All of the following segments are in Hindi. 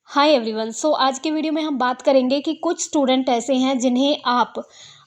Hi everyone. आज के वीडियो में हम बात करेंगे कि कुछ स्टूडेंट ऐसे हैं जिन्हें आप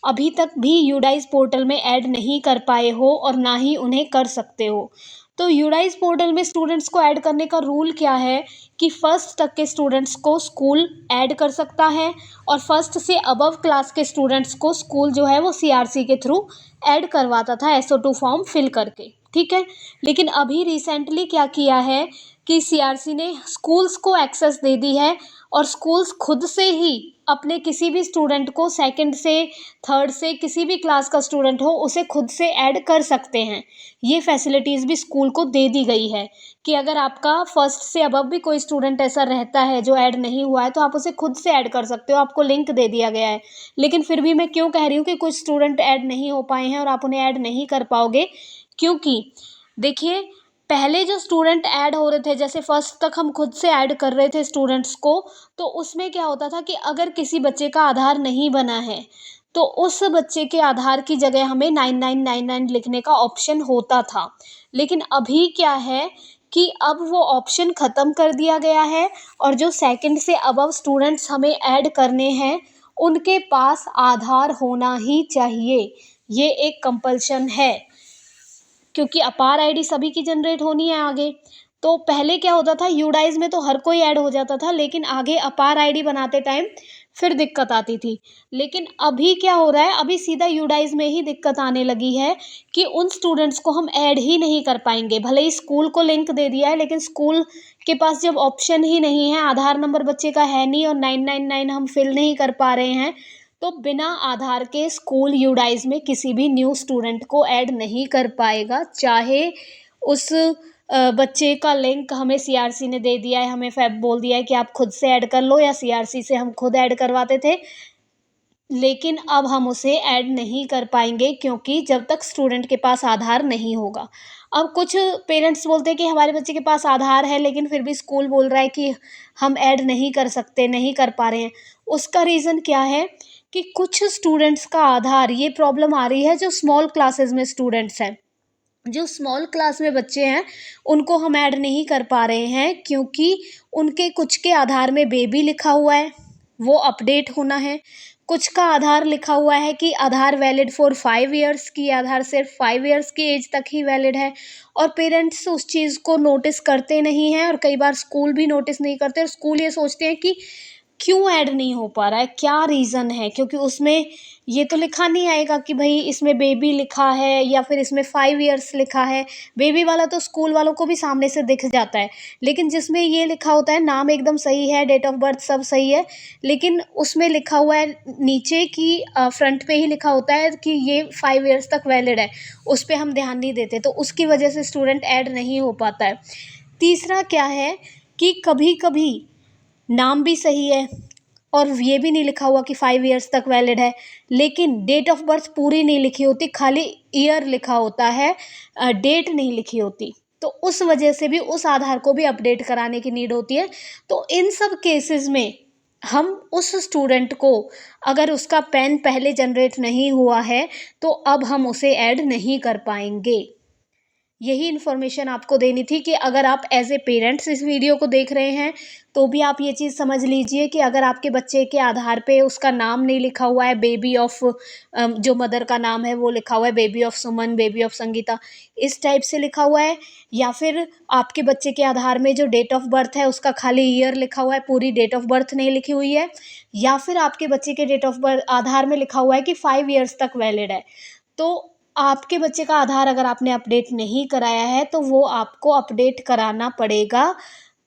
अभी तक भी यूडाइस पोर्टल में ऐड नहीं कर पाए हो और ना ही उन्हें कर सकते हो। तो यूडाइस पोर्टल में स्टूडेंट्स को ऐड करने का रूल क्या है कि फर्स्ट तक के स्टूडेंट्स को स्कूल ऐड कर सकता है और फर्स्ट से अबव क्लास के स्टूडेंट्स को स्कूल जो है वो सीआरसी के थ्रू ऐड करवाता था SO2 फॉर्म फिल करके। ठीक है, लेकिन अभी रिसेंटली क्या किया है कि सीआरसी ने स्कूल्स को एक्सेस दे दी है और स्कूल्स खुद से ही अपने किसी भी स्टूडेंट को सेकंड से थर्ड से किसी भी क्लास का स्टूडेंट हो उसे खुद से ऐड कर सकते हैं। ये फैसिलिटीज़ भी स्कूल को दे दी गई है कि अगर आपका फर्स्ट से अबव भी कोई स्टूडेंट ऐसा रहता है जो ऐड नहीं हुआ है तो आप उसे खुद से ऐड कर सकते हो, आपको लिंक दे दिया गया है। लेकिन फिर भी मैं क्यों कह रही हूँ कि कुछ स्टूडेंट ऐड नहीं हो पाए हैं और आप उन्हें ऐड नहीं कर पाओगे, क्योंकि देखिए पहले जो स्टूडेंट ऐड हो रहे थे जैसे फर्स्ट तक हम खुद से ऐड कर रहे थे स्टूडेंट्स को, तो उसमें क्या होता था कि अगर किसी बच्चे का आधार नहीं बना है तो उस बच्चे के आधार की जगह हमें 9999 लिखने का ऑप्शन होता था। लेकिन अभी क्या है कि अब वो ऑप्शन ख़त्म कर दिया गया है और जो सेकंड से अबव स्टूडेंट्स हमें ऐड करने हैं उनके पास आधार होना ही चाहिए। ये एक कंपल्शन है, क्योंकि अपार आईडी सभी की जनरेट होनी है आगे। तो पहले क्या होता था, यूडाइस में तो हर कोई ऐड हो जाता था, लेकिन आगे अपार आईडी बनाते टाइम फिर दिक्कत आती थी। लेकिन अभी क्या हो रहा है, अभी सीधा यूडाइस में ही दिक्कत आने लगी है कि उन स्टूडेंट्स को हम ऐड ही नहीं कर पाएंगे। भले ही स्कूल को लिंक दे दिया है लेकिन स्कूल के पास जब ऑप्शन ही नहीं है, आधार नंबर बच्चे का है नहीं और 999 हम फिल नहीं कर पा रहे हैं, तो बिना आधार के स्कूल यूडाइस में किसी भी न्यू स्टूडेंट को ऐड नहीं कर पाएगा। चाहे उस बच्चे का लिंक हमें सीआरसी ने दे दिया है, हमें फैब बोल दिया है कि आप खुद से ऐड कर लो, या सीआरसी से हम खुद ऐड करवाते थे, लेकिन अब हम उसे ऐड नहीं कर पाएंगे क्योंकि जब तक स्टूडेंट के पास आधार नहीं होगा। अब कुछ पेरेंट्स बोलते हैं कि हमारे बच्चे के पास आधार है लेकिन फिर भी स्कूल बोल रहा है कि हम ऐड नहीं कर सकते, नहीं कर पा रहे हैं। उसका रीज़न क्या है कि कुछ स्टूडेंट्स का आधार, ये प्रॉब्लम आ रही है जो स्मॉल क्लासेस में स्टूडेंट्स हैं, जो स्मॉल क्लास में बच्चे हैं उनको हम ऐड नहीं कर पा रहे हैं क्योंकि उनके कुछ के आधार में बेबी लिखा हुआ है, वो अपडेट होना है। कुछ का आधार लिखा हुआ है कि आधार वैलिड फॉर 5 ईयर्स की, आधार सिर्फ 5 ईयर्स की एज तक ही वैलिड है, और पेरेंट्स उस चीज़ को नोटिस करते नहीं हैं और कई बार स्कूल भी नोटिस नहीं करते और स्कूल ये सोचते हैं कि क्यों ऐड नहीं हो पा रहा है, क्या रीज़न है, क्योंकि उसमें ये तो लिखा नहीं आएगा कि भाई इसमें बेबी लिखा है या फिर इसमें 5 ईयर्स लिखा है। बेबी वाला तो स्कूल वालों को भी सामने से दिख जाता है, लेकिन जिसमें ये लिखा होता है नाम एकदम सही है, डेट ऑफ बर्थ सब सही है, लेकिन उसमें लिखा हुआ है नीचे की फ्रंट पे ही लिखा होता है कि ये 5 ईयर्स तक वैलिड है, उस पर हम ध्यान नहीं देते, तो उसकी वजह से स्टूडेंट ऐड नहीं हो पाता है। तीसरा क्या है कि कभी कभी नाम भी सही है और ये भी नहीं लिखा हुआ कि 5 ईयर्स तक वैलिड है, लेकिन डेट ऑफ बर्थ पूरी नहीं लिखी होती, खाली ईयर लिखा होता है, डेट नहीं लिखी होती, तो उस वजह से भी उस आधार को भी अपडेट कराने की नीड होती है। तो इन सब केसेस में हम उस स्टूडेंट को, अगर उसका पैन पहले जनरेट नहीं हुआ है तो अब हम उसे ऐड नहीं कर पाएंगे। यही इन्फॉर्मेशन आपको देनी थी कि अगर आप एज ए पेरेंट्स इस वीडियो को देख रहे हैं तो भी आप ये चीज़ समझ लीजिए कि अगर आपके बच्चे के आधार पे उसका नाम नहीं लिखा हुआ है, बेबी ऑफ जो मदर का नाम है वो लिखा हुआ है baby of Suman, baby of Sangeeta, इस टाइप से लिखा हुआ है, या फिर आपके बच्चे के आधार में जो डेट ऑफ बर्थ है उसका खाली ईयर लिखा हुआ है, पूरी डेट ऑफ बर्थ नहीं लिखी हुई है, या फिर आपके बच्चे के डेट ऑफ बर्थ आधार में लिखा हुआ है कि 5 ईयर्स तक वैलिड है, तो आपके बच्चे का आधार अगर आपने अपडेट नहीं कराया है तो वो आपको अपडेट कराना पड़ेगा,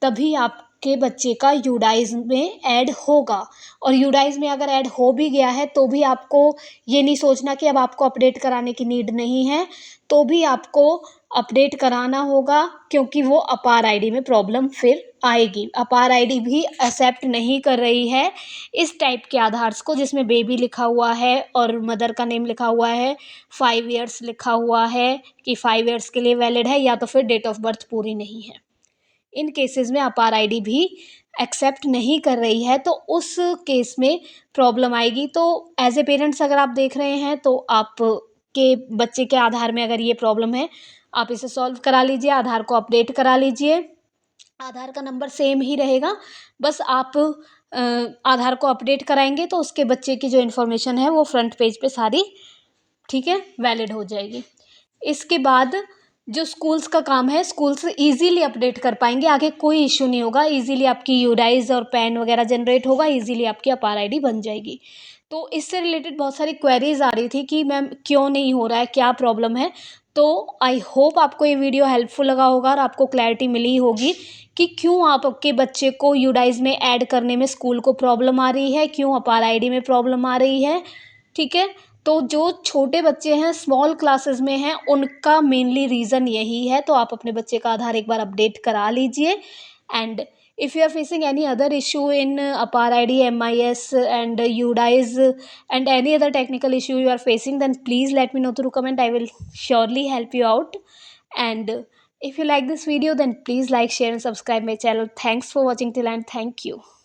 तभी आपके बच्चे का यूडाइस में ऐड होगा। और यूडाइस में अगर ऐड हो भी गया है तो भी आपको ये नहीं सोचना कि अब आपको अपडेट कराने की नीड नहीं है, तो भी आपको अपडेट कराना होगा क्योंकि वो अपार आईडी में प्रॉब्लम फिर आएगी। अपार आईडी भी एक्सेप्ट नहीं कर रही है इस टाइप के आधार्स को जिसमें बेबी लिखा हुआ है और मदर का नेम लिखा हुआ है, 5 ईयर्स लिखा हुआ है कि 5 ईयर्स के लिए वैलिड है, या तो फिर डेट ऑफ बर्थ पूरी नहीं है। इन केसेस में अपार आईडी भी एक्सेप्ट नहीं कर रही है, तो उस केस में प्रॉब्लम आएगी। तो एज ए पेरेंट्स अगर आप देख रहे हैं तो आप के बच्चे के आधार में अगर ये प्रॉब्लम है, आप इसे सॉल्व करा लीजिए, आधार को अपडेट करा लीजिए, आधार का नंबर सेम ही रहेगा, बस आप आधार को अपडेट कराएंगे तो उसके बच्चे की जो इन्फॉर्मेशन है वो फ्रंट पेज पे सारी, ठीक है, वैलिड हो जाएगी। इसके बाद जो स्कूल्स का काम है, स्कूल्स इजीली अपडेट कर पाएंगे, आगे कोई इशू नहीं होगा, इजीली आपकी यूडाइज और पैन वगैरह जनरेट होगा, इजीली आपकी अपार आईडी बन जाएगी। तो इससे रिलेटेड बहुत सारी क्वेरीज आ रही थी कि मैम क्यों नहीं हो रहा है, क्या प्रॉब्लम है। तो आई होप आपको ये वीडियो हेल्पफुल लगा होगा और आपको क्लैरिटी मिली होगी कि क्यों आपके बच्चे को यूडाइज में ऐड करने में स्कूल को प्रॉब्लम आ रही है, क्यों अपार आईडी में प्रॉब्लम आ रही है, ठीक है। तो जो छोटे बच्चे हैं, स्मॉल क्लासेस में हैं, उनका मेनली रीज़न यही है। तो आप अपने बच्चे का आधार एक बार अपडेट करा लीजिए। And if you are facing any other issue in APAAR ID, MIS and UDIS and any other technical issue you are facing, then please let me know through comment. I will surely help you out. And if you like this video, then please like, share and subscribe my channel. Thanks for watching till end. Thank you.